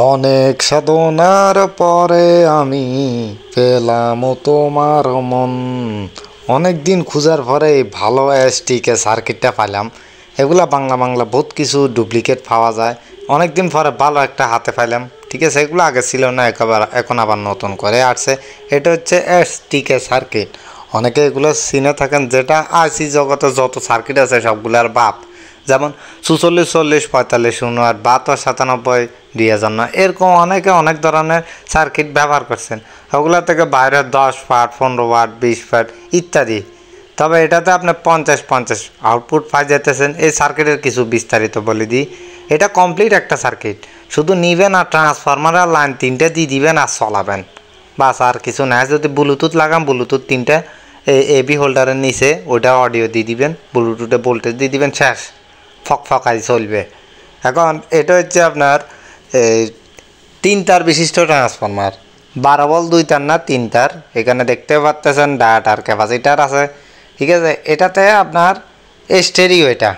অনেক সাধনার পরে আমি পেলাম তোমার মন। অনেক দিন খোঁজার পরে এই ভালো এসটিকে সার্কিটটা পাইলাম। এগুলা বাংলা বাংলা বহুত কিছু ডুপ্লিকেট পাওয়া যায়। অনেক দিন পরে ভালো একটা হাতে পাইলাম। ঠিক আছে, এগুলো আগে ছিল না, এখন আবার নতুন করে আসছে। এটা হচ্ছে এসটিকে সার্কিট। অনেকে এগুলো চিনে থাকেন, যেটা আইসি জগতে যত সার্কিট আছে সবগুলোর বাপ। যেমন 44, 40, 45, 59, 72, 97, 2009 এরকম অনেকে অনেক ধরনের সার্কিট ব্যবহার করছেন। ওগুলো থেকে বাইরে 10 ওয়াট, 15 ওয়াট, 20 ওয়াট ইত্যাদি। তবে এটাতে আপনি 50 আউটপুট পাই যেতেছেন। এই সার্কিটের কিছু বিস্তারিত বলে দিই। এটা কমপ্লিট একটা সার্কিট। শুধু নিবেন আর ট্রান্সফরমারের লাইন 3টে দিয়ে দিবেন আর চলাবেন, বাস আর কিছু না। যদি ব্লুটুথ লাগান, ব্লুটুথ 3টে এবি হোল্ডারের নিচে ওইটা অডিও দিয়ে দিবেন, ব্লুটুথে ভোল্টেজ দিয়ে দিবেন, শেষ, ফকফকাই চলবে। এখন এটা হচ্ছে আপনার 3 তার বিশিষ্ট ট্রান্সফরমার, 12 ভোল্ট 2 তার না 3 তার। এখানে দেখতে পাচ্ছেন ডাটার ক্যাপাসিটার আছে। ঠিক আছে, এটাতে আপনার স্টেরিও, এটা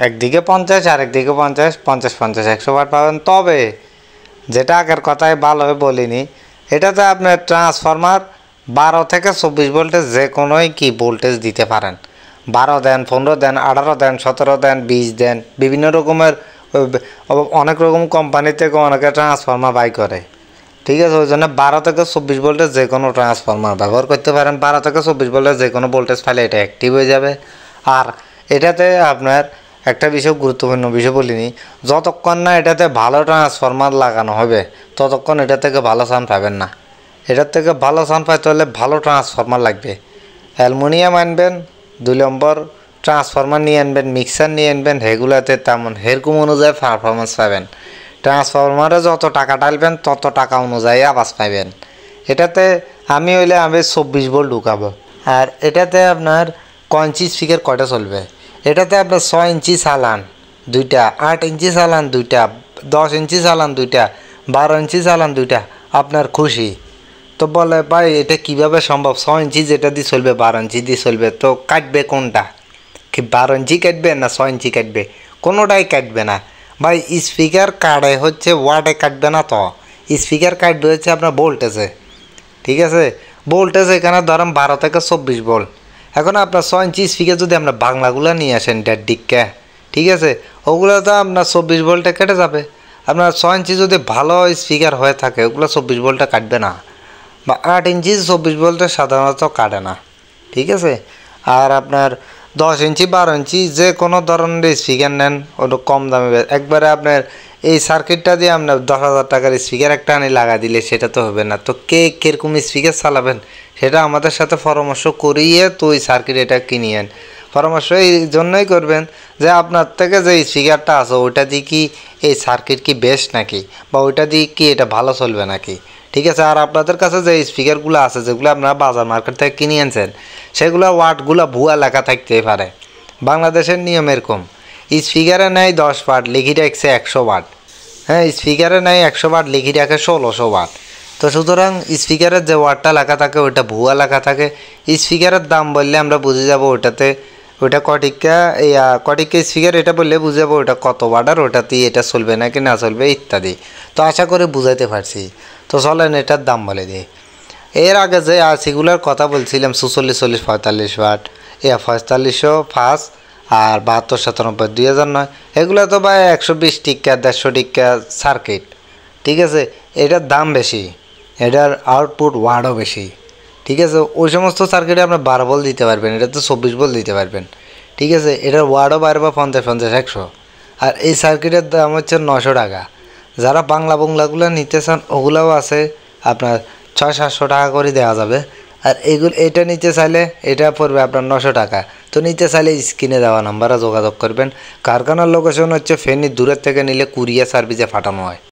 একদিকে 50 আর একদিকে 50, 100 ওয়াট পাবেন। তবে যেটা আগের কথায় ভালোভাবে বলিনি, এটাতে আপনার ট্রান্সফরমার 12 থেকে 24 ভোল্টেজ যে কোনোই কি ভোল্টেজ দিতে পারেন। 12 দেন, 15 দেন, 18 দেন, 17 দেন, 20 দেন, বিভিন্ন রকমের অনেক রকম কোম্পানি থেকে অনেকে ট্রান্সফরমার বাই করে। ঠিক আছে, ওই জন্য 12 থেকে 24 ভোল্টেজ যে কোনো ট্রান্সফরমার ব্যবহার করতে পারেন। 12 থেকে 24 ভোল্টেজ যে কোনো ভোল্টেজ পাইলে এটা অ্যাক্টিভ হয়ে যাবে। আর এটাতে আপনার একটা বিষয়, গুরুত্বপূর্ণ বিষয় বলিনি, যতক্ষণ না এটাতে ভালো ট্রান্সফরমার লাগানো হবে ততক্ষণ এটা থেকে ভালো সাউন্ড পাবেন না। এটার থেকে ভালো সাউন্ড পাইতে হলে ভালো ট্রান্সফরমার লাগবে। অ্যালুমিনিয়াম আনবেন, 2 নম্বর ট্রান্সফরমার নিয়ে আনবেন, মিক্সার নিয়ে আনবেন। এগুলোতে তেমন এরকম অনুযায়ী পারফরমেন্স পাবেন। ট্রান্সফরমারে যত টাকা ঢালবেন তত টাকা অনুযায়ী আওয়াজ পাবেন। এটাতে আমি 24 ভোল্ট ঢুকাবো। আর এটাতে আপনার কয়েঞ্চি স্পিকার কয়টা চলবে? এটাতে আপনার 6 ইঞ্চি চালান 2টা, 8 ইঞ্চি চালান 2টা, 10 ইঞ্চি চালান 2টা, 12 ইঞ্চি চালান 2টা, আপনার খুশি। তো বলে ভাই এটা কিভাবে সম্ভব? 6 ইঞ্চি যেটা দিয়ে চলবে 12 ইঞ্চি দিয়ে চলবে, তো কাটবে কোনটা? কি 12 ইঞ্চি কাটবে না 6 ইঞ্চি কাটবে? কোনোটাই কাটবে না ভাই। স্পিকার কাটে হচ্ছে ওয়াটে, কাটবে না তো। স্পিকার কাটবে হচ্ছে আপনার ভোল্টেজে। ঠিক আছে, ভোল্টেজ এখানে ধরেন 12 থেকে 24 ভোল্ট। এখন আপনার 6 ইঞ্চি স্পিকার যদি আমরা বাংলাগুলো নিয়ে আসেন 1.5 ডিক্কা, ঠিক আছে, ওগুলো তো আপনার 24 ভোল্টে কেটে যাবে। আপনার 6 ইঞ্চি যদি ভালো স্পিকার হয়ে থাকে ওগুলো 24 ভোল্টে কাটবে না। বা 8 ইঞ্চি 24 ভোল্টে সাধারণত কাটে না। ঠিক আছে, আর আপনার 10 ইঞ্চি 12 ইঞ্চি যে কোনো ধরনের স্পিকার নেন, ওটা কম দামে একবারে আপনার এই সার্কিটটা দিয়ে আপনার 10,000 টাকার স্পিকার একটা আনি লাগা দিলে সেটা তো হবে না। তো কে কীরকম স্পিকার চালাবেন সেটা আমাদের সাথে পরামর্শ করিয়ে তো ওই সার্কিট এটা কিনিয়েন। পরামর্শ এই জন্যই করবেন যে আপনার থেকে যে স্পিকারটা আছে ওইটা দিয়ে কি এই সার্কিট কি বেস্ট নাকি, বা ওইটা দিয়ে কি এটা ভালো চলবে নাকি। ঠিক আছে, আর আপনাদের কাছে যে স্পিকারগুলো আছে যেগুলো আপনারা বাজার মার্কেট থেকে কিনে আনছেন সেগুলো ওয়াটগুলো ভুয়া লেখা থাকতেই পারে। বাংলাদেশের নিয়ম এরকম, স্পিকারে নেয় 10 ওয়াট, লিখি রাখছে 100 ওয়াট। হ্যাঁ, স্পিকারে নেয় 100 ওয়াট, লিখি রাখে 1600 ওয়াট। তো সুতরাং স্পিকারের যে ওয়াটটা লেখা থাকে ওইটা ভুয়া লেখা থাকে। স্পিকারের দাম বললে আমরা বুঝে যাব ওইটাতে ওইটা কটিকা কটিকা স্পিকার, এটা বললে বুঝে যাবো ওইটা কত ওয়াট আর ওটাতেই এটা চলবে নাকি না চলবে ইত্যাদি। তো আশা করে বুঝাইতে পারছি। তো চলেন এটার দাম বলে দিই। এর আগে যে সেগুলোর কথা বলছিলাম 44, 40, 45 ওয়াট, 4500 ফার্স্ট, আর 72, 97, 2009, এগুলো তো ভাই 120 টিকা 150 টিকা সার্কিট। ঠিক আছে, এটার দাম বেশি, এটার আউটপুট ওয়াটও বেশি। ঠিক আছে, ওই সমস্ত সার্কিটে আপনি 12 ভোল্ট দিতে পারবেন, এটা তো 24 ভোল্ট দিতে পারবেন। ঠিক আছে, এটার ওয়াটও বাড়বে 50, 100। আর এই সার্কিটের দাম হচ্ছে 900 টাকা। যারা বাংলাগুলো নিতে চান ওগুলোও আছে, আপনার 600-700 টাকা করে দেওয়া যাবে। আর এটা নিতে চাইলে এটা পড়বে আপনার 900 টাকা। তো নিতে চাইলে স্ক্রিনে দেওয়া নাম্বারে যোগাযোগ করবেন। কারখানার লোকেশন হচ্ছে ফেনী, দূরের থেকে নিলে কুরিয়ার সার্ভিসে পাঠানো হয়।